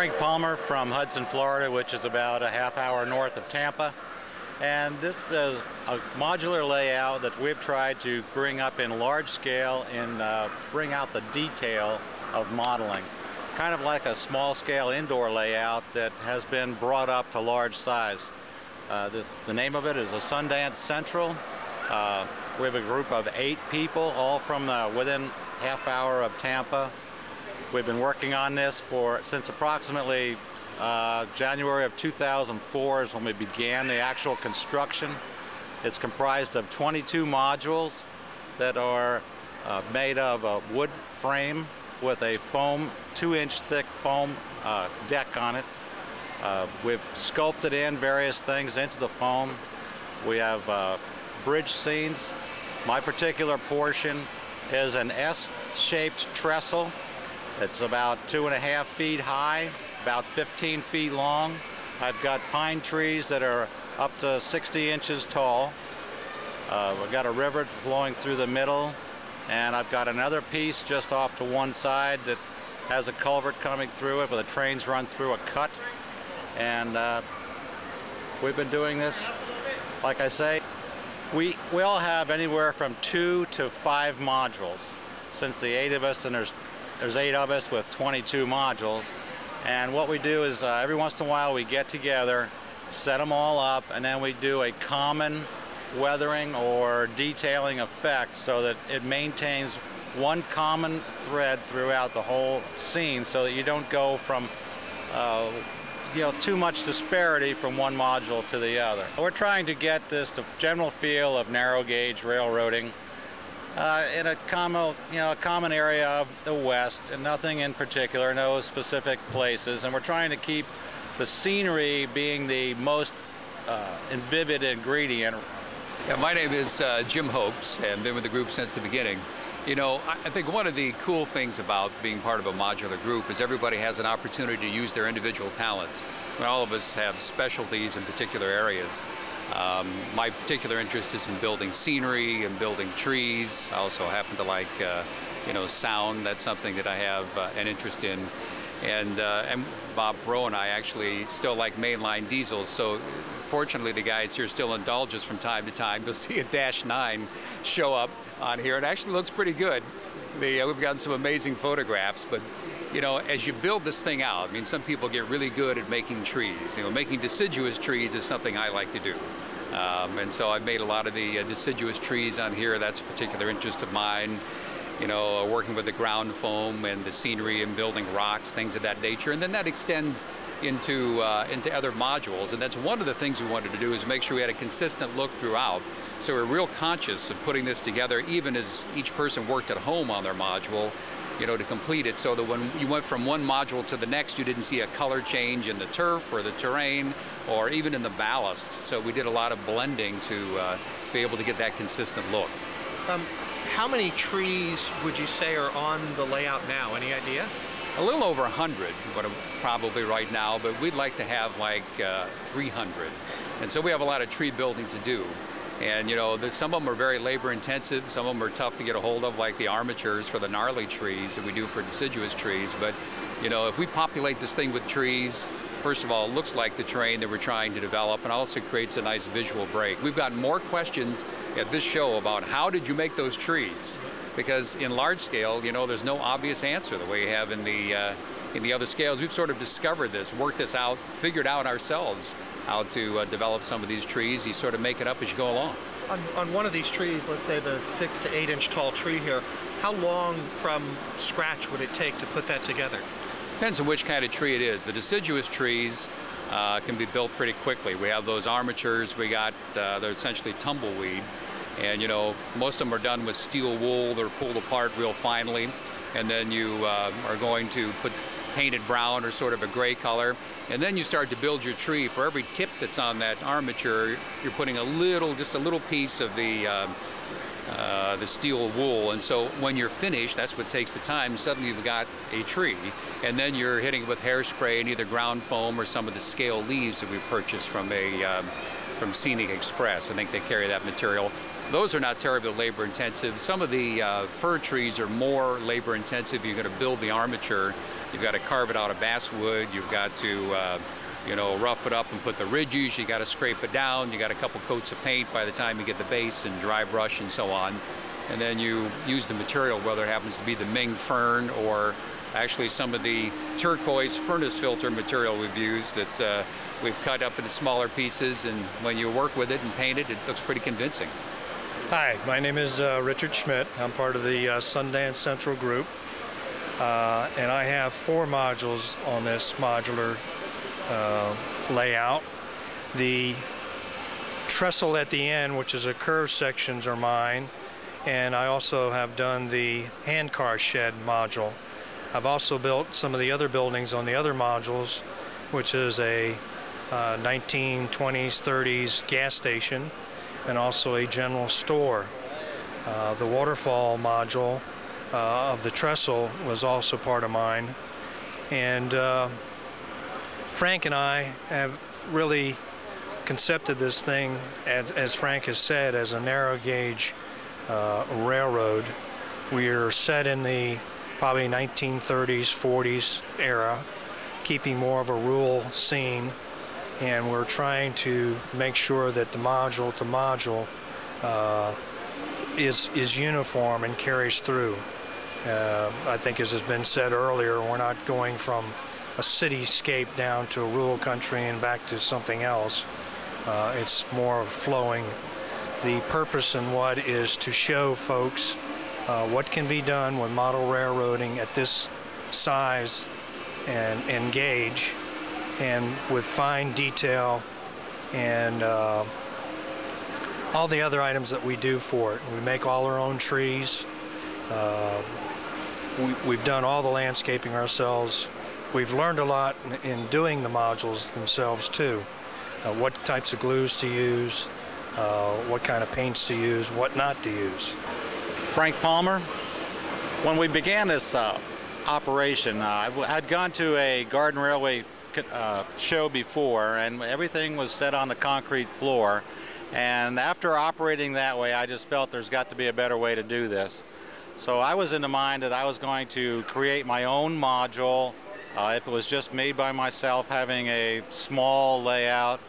Frank Palmer from Hudson, Florida, which is about a half-hour north of Tampa. And this is a modular layout that we've tried to bring up in large scale and bring out the detail of modeling. Kind of like a small-scale indoor layout that has been brought up to large size. The name of it is a Sundance Central. We have a group of 8 people, all from within half hour of Tampa. We've been working on this since approximately January of 2004 is when we began the actual construction. It's comprised of 22 modules that are made of a wood frame with a foam, 2-inch thick foam deck on it. We've sculpted in various things into the foam. We have bridge scenes. My particular portion is an S-shaped trestle. It's about 2.5 feet high, about 15 feet long. I've got pine trees that are up to 60 inches tall. We've got a river flowing through the middle, and I've got another piece just off to one side that has a culvert coming through it where the trains run through a cut. And we've been doing this, like I say, we all have anywhere from 2 to 5 modules. Since the 8 of us, and there's 8 of us with 22 modules. And what we do is every once in a while we get together, set them all up, and then we do a common weathering or detailing effect so that it maintains one common thread throughout the whole scene, so that you don't go from too much disparity from one module to the other. We're trying to get this the general feel of narrow gauge railroading in a common area of the West, and nothing in particular, no specific places. And we're trying to keep the scenery being the most vivid ingredient. Yeah, my name is Jim Hopes, and I've been with the group since the beginning. You know, I think one of the cool things about being part of a modular group is everybody has an opportunity to use their individual talents. I mean, all of us have specialties in particular areas. My particular interest is in building scenery and building trees. I also happen to like, sound. That's something that I have an interest in. And Bob Perot and I actually still like mainline diesels. So fortunately, the guys here still indulge us from time to time. You'll see a -9 show up on here. It actually looks pretty good. We've gotten some amazing photographs, but as you build this thing out, I mean, some people get really good at making trees. Making deciduous trees is something I like to do. And so I've made a lot of the deciduous trees on here. That's a particular interest of mine. Working with the ground foam and the scenery and building rocks, things of that nature. And then that extends into other modules. And that's one of the things we wanted to do, is make sure we had a consistent look throughout. So we're real conscious of putting this together, even as each person worked at home on their module, to complete it, so that when you went from one module to the next, you didn't see a color change in the turf or the terrain or even in the ballast. So we did a lot of blending to be able to get that consistent look. How many trees would you say are on the layout now? Any idea? A little over 100, probably right now, but we'd like to have like 300. And so we have a lot of tree building to do. And some of them are very labor intensive, some of them are tough to get a hold of, like the armatures for the gnarly trees that we do for deciduous trees. But if we populate this thing with trees, first of all, it looks like the terrain that we're trying to develop, and also creates a nice visual break. We've gotten more questions at this show about how did you make those trees? Because in large scale, there's no obvious answer the way you have in the other scales. We've sort of discovered this, worked this out, figured out ourselves how to develop some of these trees. You sort of make it up as you go along. On one of these trees, let's say the 6 to 8 inch tall tree here, how long from scratch would it take to put that together? Depends on which kind of tree it is. The deciduous trees can be built pretty quickly. We have those armatures. We got they're essentially tumbleweed, and most of them are done with steel wool. They're pulled apart real finely, and then you are going to put painted brown or sort of a gray color, and then you start to build your tree. For every tip that's on that armature, you're putting just a little piece of the steel wool. And so when you're finished, that's what takes the time. Suddenly you've got a tree, and then you're hitting it with hairspray and either ground foam or some of the scale leaves that we purchased from Scenic Express. I think they carry that material. those are not terribly labor intensive. Some of the fir trees are more labor intensive. You're going to build the armature. You've got to carve it out of basswood. You've got to you know, rough it up and put the ridges. You got to scrape it down. You got a couple coats of paint by the time you get the base and dry brush and so on. And then you use the material, whether it happens to be the Ming fern or actually some of the turquoise furnace filter material we've used that we've cut up into smaller pieces, and when you work with it and paint it, it looks pretty convincing. Hi, my name is Richard Schmidt. I'm part of the Sundance Central group, and I have 4 modules on this modular layout. The trestle at the end, which is a curved sections, are mine, and I also have done the handcar shed module. I've also built some of the other buildings on the other modules, which is a 1920s, 30s gas station and also a general store. The waterfall module of the trestle was also part of mine. And Frank and I have really concepted this thing, as Frank has said, as a narrow gauge railroad. We are set in the probably 1930s, 40s era, keeping more of a rural scene, and we're trying to make sure that the module to module is uniform and carries through. I think, as has been said earlier, we're not going from a cityscape down to a rural country and back to something else. It's more of flowing. The purpose and what is to show folks what can be done with model railroading at this size and gauge, and with fine detail and all the other items that we do for it. We make all our own trees. We've done all the landscaping ourselves. We've learned a lot in doing the modules themselves too. What types of glues to use, what kind of paints to use, what not to use. Frank Palmer. When we began this operation, I'd gone to a Garden Railway show before, and everything was set on the concrete floor. And after operating that way, I just felt there's got to be a better way to do this. So I was in the mind that I was going to create my own module. If it was just me by myself, having a small layout,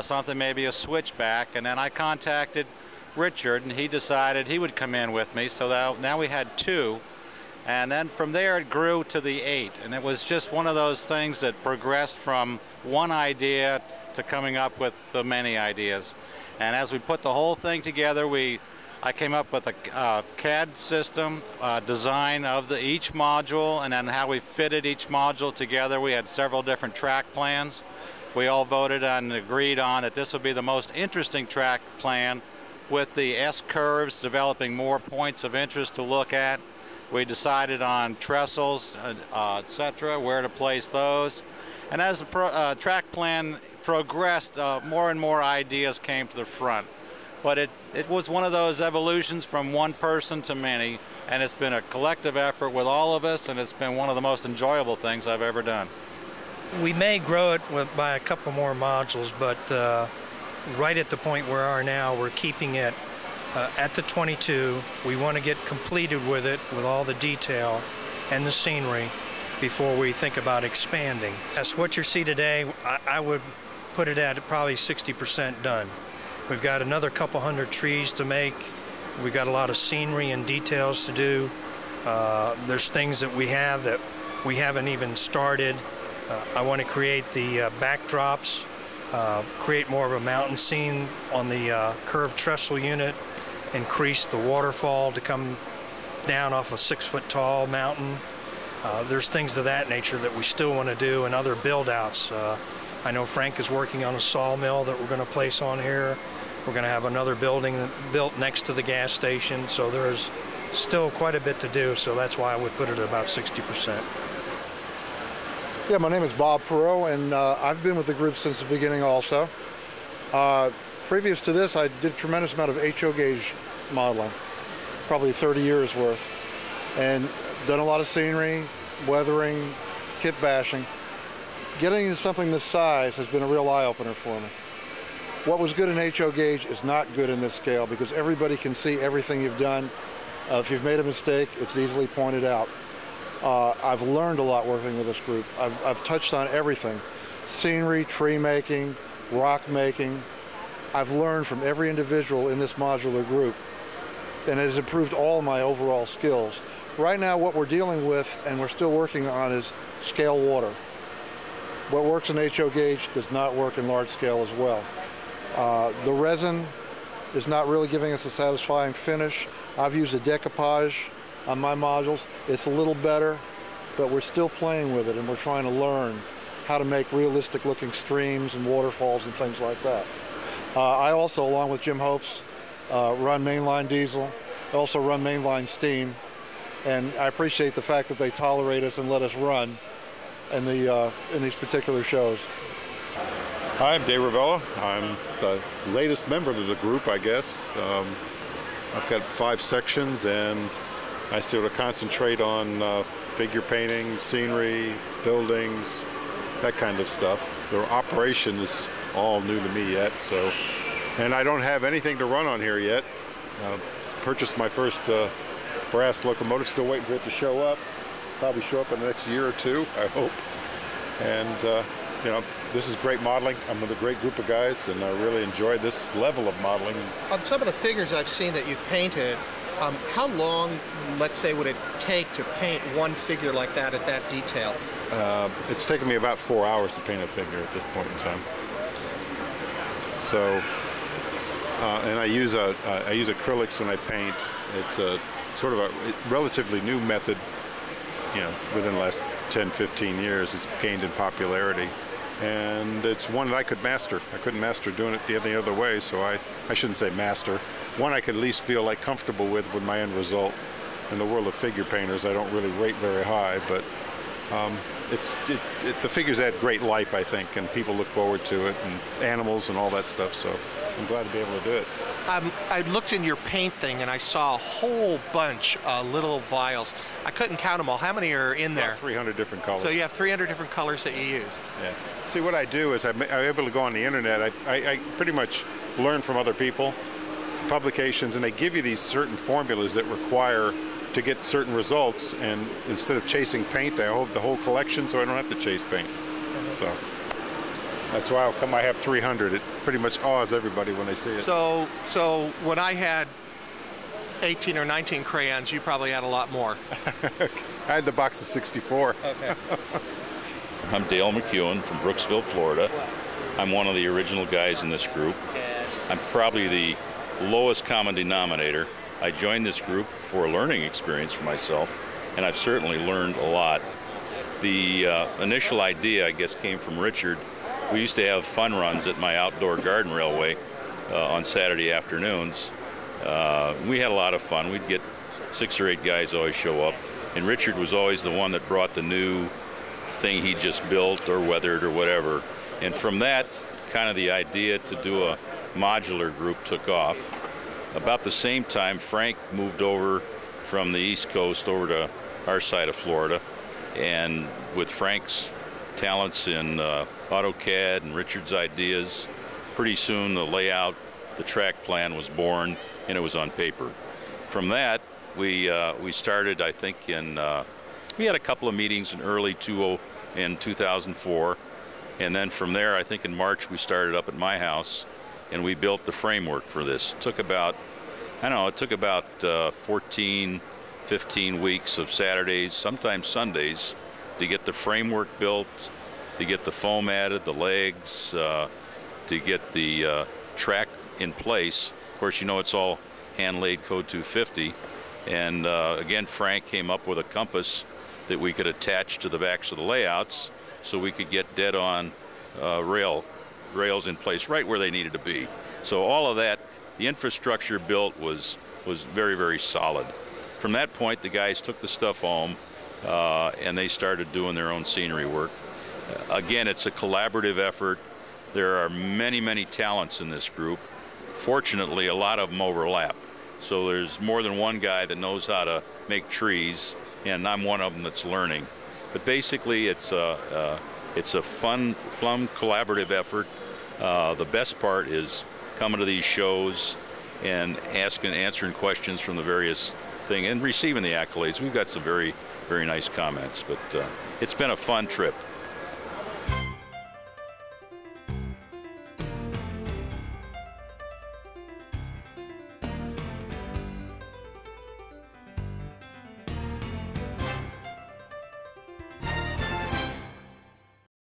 something maybe a switchback, and then I contacted Richard, and he decided he would come in with me, so now we had 2, and then from there it grew to the 8, and it was just one of those things that progressed from one idea to coming up with the many ideas. And as we put the whole thing together, I came up with a CAD system design of each module, and then how we fitted each module together. We had several different track plans. We all voted on and agreed on that this would be the most interesting track plan, with the S-curves developing more points of interest to look at. We decided on trestles, etc., where to place those. And as the track plan progressed, more and more ideas came to the front. But it was one of those evolutions from one person to many, and it's been a collective effort with all of us, and it's been one of the most enjoyable things I've ever done. We may grow it by a couple more modules, but right at the point where we are now, we're keeping it at the 22. We want to get completed with it, with all the detail and the scenery, before we think about expanding. Yes, what you see today, I would put it at probably 60% done. We've got another couple hundred trees to make. We've got a lot of scenery and details to do. There's things that we haven't even started. I want to create the backdrops, create more of a mountain scene on the curved trestle unit, increase the waterfall to come down off a 6-foot-tall mountain. There's things of that nature that we still want to do, and other build-outs. I know Frank is working on a sawmill that we're going to place on here. We're going to have another building built next to the gas station, so there's still quite a bit to do, so that's why I would put it at about 60%. Yeah, my name is Bob Perot, and I've been with the group since the beginning also. Previous to this, I did a tremendous amount of HO gauge modeling, probably 30 years worth, and done a lot of scenery, weathering, kit bashing. Getting into something this size has been a real eye-opener for me. What was good in HO gauge is not good in this scale because everybody can see everything you've done. If you've made a mistake, it's easily pointed out. I've learned a lot working with this group. I've touched on everything. Scenery, tree making, rock making. I've learned from every individual in this modular group, and it has improved all my overall skills. Right now what we're dealing with, and we're still working on, is scale water. What works in HO gauge does not work in large scale as well. The resin is not really giving us a satisfying finish. I've used a decoupage on my modules. It's a little better, but we're still playing with it, and we're trying to learn how to make realistic looking streams and waterfalls and things like that. I also, along with Jim Hopes, run mainline diesel. I also run mainline steam, and I appreciate the fact that they tolerate us and let us run in these particular shows. Hi, I'm Dave Ravello. I'm the latest member of the group, I guess. I've got 5 sections, and I sort of concentrate on figure painting, scenery, buildings, that kind of stuff. The operation is all new to me yet, so, and I don't have anything to run on here yet. Purchased my first brass locomotive, still waiting for it to show up. Probably show up in the next year or two, I hope. And you know, this is great modeling. I'm with a great group of guys, and I really enjoy this level of modeling. On some of the figures I've seen that you've painted, how long, let's say, would it take to paint one figure like that at that detail? It's taken me about 4 hours to paint a figure at this point in time. So, and I use acrylics when I paint. It's a sort of a relatively new method. You know, within the last 10, 15 years, it's gained in popularity. And it's one that I could master. I couldn't master doing it any other way, so I shouldn't say master. One I could at least feel like comfortable with my end result. In the world of figure painters, I don't really rate very high, but the figures add great life, I think, and people look forward to it, and animals and all that stuff, so I'm glad to be able to do it. I looked in your paint thing and I saw a whole bunch of little vials. I couldn't count them all. How many are in there? About 300 different colors. So you have 300 different colors that you use. Yeah. See, what I do is I'm able to go on the internet. I pretty much learn from other people, publications, and they give you these certain formulas that require to get certain results, and instead of chasing paint, I hold the whole collection so I don't have to chase paint. So that's why I have 300. It pretty much awes everybody when they see it. So when I had 18 or 19 crayons, you probably had a lot more. I had the box of 64. Okay. I'm Dale Mcewan from Brooksville, Florida. I'm one of the original guys in this group. I'm probably the lowest common denominator. I joined this group for a learning experience for myself, and I've certainly learned a lot. The initial idea, I guess, came from Richard. We used to have fun runs at my outdoor garden railway on Saturday afternoons. We had a lot of fun. We'd get 6 or 8 guys always show up, and Richard was always the one that brought the new thing he just built or weathered or whatever. And from that, kind of the idea to do a modular group took off. About the same time, Frank moved over from the East Coast over to our side of Florida, and with Frank's talents in AutoCAD and Richard's ideas, pretty soon the layout, the track plan was born, and it was on paper. From that, we started, I think, we had a couple of meetings in early 2004, and then from there, I think in March, we started up at my house, and we built the framework for this. It took about, 14, 15 weeks of Saturdays, sometimes Sundays, to get the framework built, to get the foam added, the legs, to get the track in place. Of course, you know, it's all hand-laid Code 250. And again, Frank came up with a compass that we could attach to the backs of the layouts so we could get dead-on rails in place right where they needed to be. So all of that, the infrastructure built was very, very solid. From that point, the guys took the stuff home and they started doing their own scenery work. Again, it's a collaborative effort. There are many, many talents in this group. Fortunately, a lot of them overlap. So there's more than one guy that knows how to make trees, and I'm one of them that's learning. But basically, it's a fun, collaborative effort. The best part is coming to these shows and answering questions from the various thing and receiving the accolades. We've got some very, very nice comments, but it's been a fun trip.